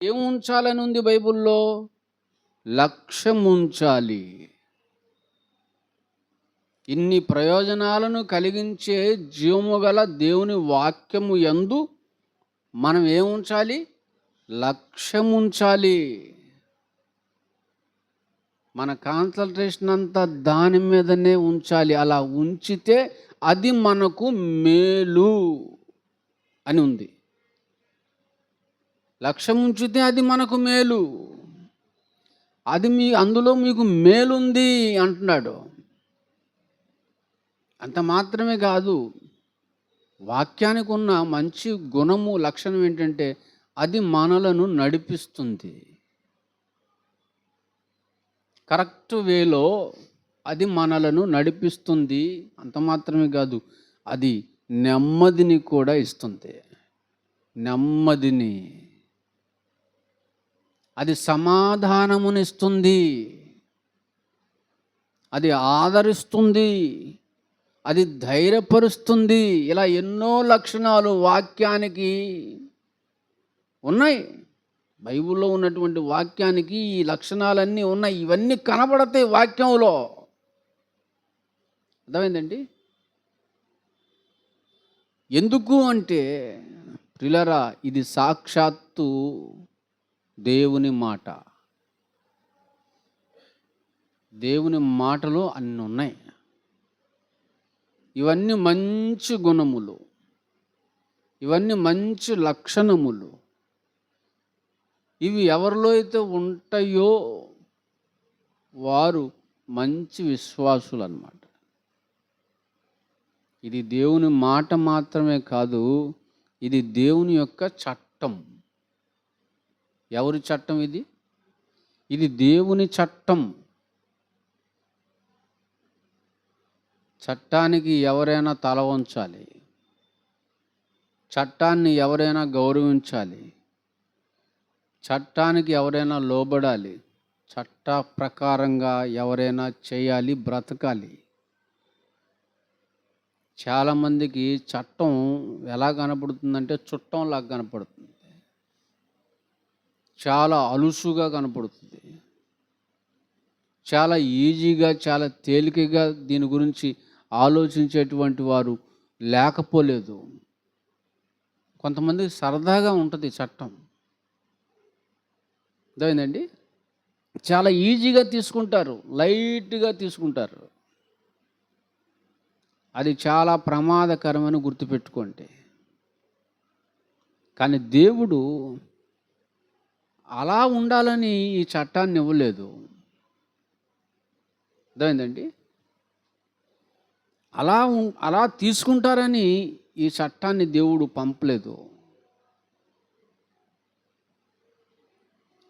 ఏం ఉంచాలని ఉంది బైబిల్లో? లక్ష్యం ఉంచాలి. ఇన్ని ప్రయోజనాలను కలిగించే జీవము గల దేవుని వాక్యము యందు మనం ఏం ఉంచాలి? లక్ష్యం ఉంచాలి. మన కాన్సన్ట్రేషన్ అంతా దాని మీదనే ఉంచాలి. అలా ఉంచితే అది మనకు మేలు అని ఉంది. లక్ష్యం ఉంచితే అది మనకు మేలు. అది అందులో మీకు మేలుంది అంటున్నాడు. అంత మాత్రమే కాదు, వాక్యానికి ఉన్న మంచి గుణము, లక్షణం ఏంటంటే అది మనలను నడిపిస్తుంది. కరెక్ట్ వేలో అది మనలను నడిపిస్తుంది. అంత మాత్రమే కాదు, అది నెమ్మదిని కూడా ఇస్తుంది. నెమ్మదిని, అది సమాధానమునిస్తుంది, అది ఆదరిస్తుంది, అది ధైర్యపరుస్తుంది. ఇలా ఎన్నో లక్షణాలు వాక్యానికి ఉన్నాయి. బైబిల్లో ఉన్నటువంటి వాక్యానికి ఈ లక్షణాలన్నీ ఉన్నాయి. ఇవన్నీ కనబడతాయి వాక్యంలో. అర్థమైందండి? ఎందుకు అంటే ప్రియులారా, ఇది సాక్షాత్తు దేవుని మాట. దేవుని మాటలో అన్నీ ఉన్నాయి. ఇవన్నీ మంచి గుణములు, ఇవన్నీ మంచి లక్షణములు. ఇవి ఎవరిలో అయితే ఉంటాయో వారు మంచి విశ్వాసులు అన్నమాట. ఇది దేవుని మాట మాత్రమే కాదు, ఇది దేవుని యొక్క చట్టం. ఎవరి చట్టం ఇది? ఇది దేవుని చట్టం. చట్టానికి ఎవరైనా తల వంచాలి, చట్టాన్ని ఎవరైనా గౌరవించాలి, చట్టానికి ఎవరైనా లోబడాలి, చట్ట ప్రకారంగా ఎవరైనా చేయాలి, బ్రతకాలి. చాలామందికి చట్టం ఎలా కనపడుతుందంటే చుట్టంలాగా కనపడుతుంది. చాలా అలుసుగా కనపడుతుంది. చాలా ఈజీగా, చాలా తేలికగా దీని గురించి ఆలోచించేటువంటి వారు లేకపోలేదు. కొంతమందికి సరదాగా ఉంటుంది చట్టం. అర్థమైందండి? చాలా ఈజీగా తీసుకుంటారు, లైట్గా తీసుకుంటారు. అది చాలా ప్రమాదకరమని గుర్తుపెట్టుకోండి. కానీ దేవుడు అలా ఉండాలని ఈ చట్టాన్ని ఇవ్వలేదు. అర్థమైందండి? అలా తీసుకుంటారని ఈ చట్టాన్ని దేవుడు పంపలేదు.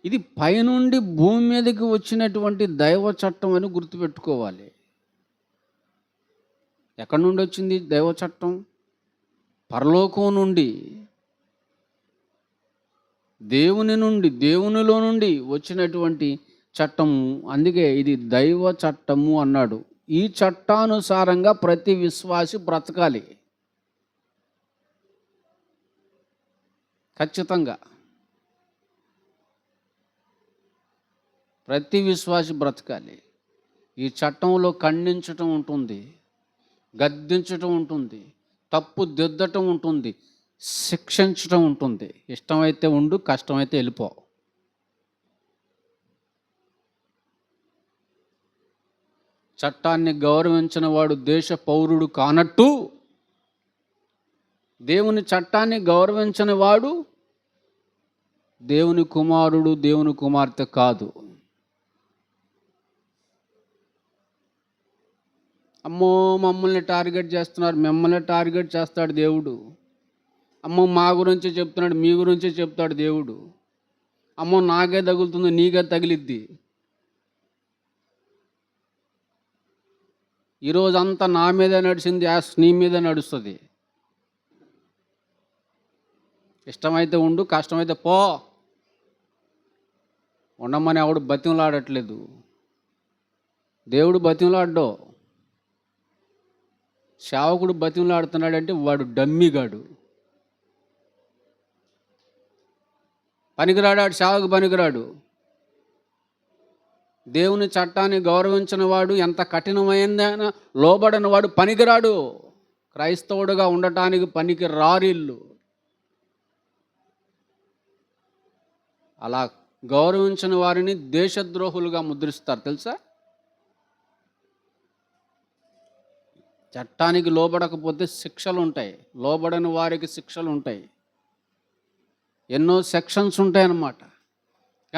ఇది పైనుండి భూమి మీదకి వచ్చినటువంటి దైవ చట్టం అని గుర్తుపెట్టుకోవాలి. ఎక్కడి నుండి వచ్చింది దైవ చట్టం? పరలోకం నుండి, దేవునిలో నుండి వచ్చినటువంటి చట్టము. అందుకే ఇది దైవ చట్టము అన్నాడు. ఈ చట్టానుసారంగా ప్రతి విశ్వాసి బ్రతకాలి. ఖచ్చితంగా ప్రతి విశ్వాసి బ్రతకాలి. ఈ చట్టంలో ఖండించటం ఉంటుంది, గద్దించటం ఉంటుంది, తప్పు దిద్దటం ఉంటుంది, శిక్షించటం ఉంటుంది. ఇష్టమైతే ఉండు, కష్టమైతే వెళ్ళిపో. చట్టాన్ని గౌరవించిన వాడు దేశ పౌరుడు కానట్టు, దేవుని చట్టాన్ని గౌరవించని వాడు దేవుని కుమారుడు, దేవుని కుమార్తె కాదు. అమ్మో మమ్మల్ని టార్గెట్ చేస్తున్నారు, మిమ్మల్ని టార్గెట్ చేస్తాడు దేవుడు. అమ్మో మా గురించి చెప్తున్నాడు, మీ గురించి చెప్తాడు దేవుడు. అమ్మో నాకే తగులుతుంది, నీకే తగిలిద్ది. ఈరోజంతా నా మీదే నడిచింది, నీ మీదే నడుస్తుంది. ఇష్టమైతే ఉండు, కష్టమైతే పో. ఉండమని ఆవిడ బతిమలాడట్లేదు, దేవుడు బతిమలాడ్డో. సేవకుడు బతిమలాడుతున్నాడంటే వాడు డమ్మిగాడు. పనికిరాడు, ఆడు సేవకు పనికిరాడు. దేవుని చట్టాన్ని గౌరవించిన వాడు, ఎంత కఠినమైందైనా లోబడిన వాడు పనికిరాడు. క్రైస్తవుడుగా ఉండటానికి పనికి రారిల్లు. అలా గౌరవించిన వారిని దేశద్రోహులుగా ముద్రిస్తారు తెలుసా. చట్టానికి లోబడకపోతే శిక్షలు ఉంటాయి, లోబడని వారికి శిక్షలు ఉంటాయి, ఎన్నో సెక్షన్స్ ఉంటాయి అన్నమాట.